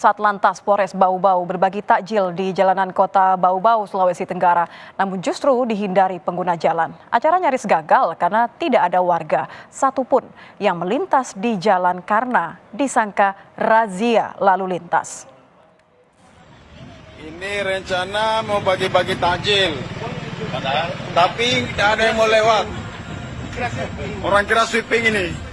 Satlantas Polres Bau-Bau berbagi takjil di jalanan kota Bau-Bau, Sulawesi Tenggara. Namun justru dihindari pengguna jalan. Acara nyaris gagal karena tidak ada warga satupun yang melintas di jalan karena disangka razia lalu lintas. Ini rencana mau bagi-bagi takjil, tapi tidak ada yang mau lewat. Orang kira sweeping ini.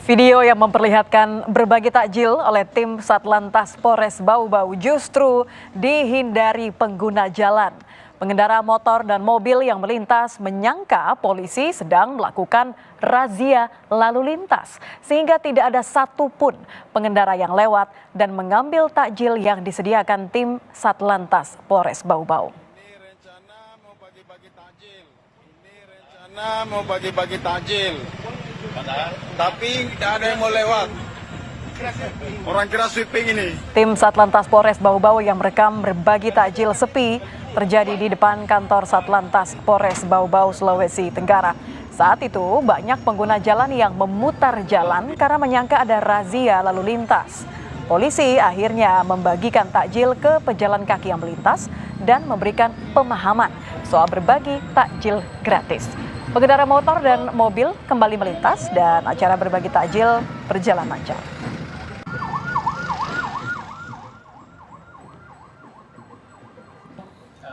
Video yang memperlihatkan berbagi takjil oleh tim Satlantas Polres Bau-Bau justru dihindari pengguna jalan. Pengendara motor dan mobil yang melintas menyangka polisi sedang melakukan razia lalu lintas, sehingga tidak ada satupun pengendara yang lewat dan mengambil takjil yang disediakan tim Satlantas Polres Bau-Bau. Mau bagi-bagi takjil, tapi tidak ada yang mau lewat. Orang kira sweeping ini. Tim Satlantas Polres Bau-Bau yang merekam berbagi takjil sepi terjadi di depan kantor Satlantas Polres Bau-Bau, Sulawesi Tenggara. Saat itu banyak pengguna jalan yang memutar jalan karena menyangka ada razia lalu lintas. Polisi akhirnya membagikan takjil ke pejalan kaki yang melintas dan memberikan pemahaman soal berbagi takjil gratis. Pengendara motor dan mobil kembali melintas dan acara berbagi takjil berjalan lancar.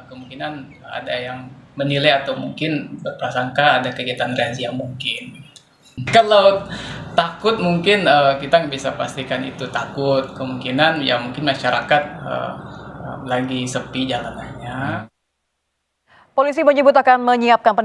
Kemungkinan ada yang menilai atau mungkin berprasangka ada kegiatan razia mungkin. Kalau takut mungkin kita bisa pastikan itu takut. Kemungkinan ya mungkin masyarakat lagi sepi jalanannya. Polisi menyebut akan menyiapkan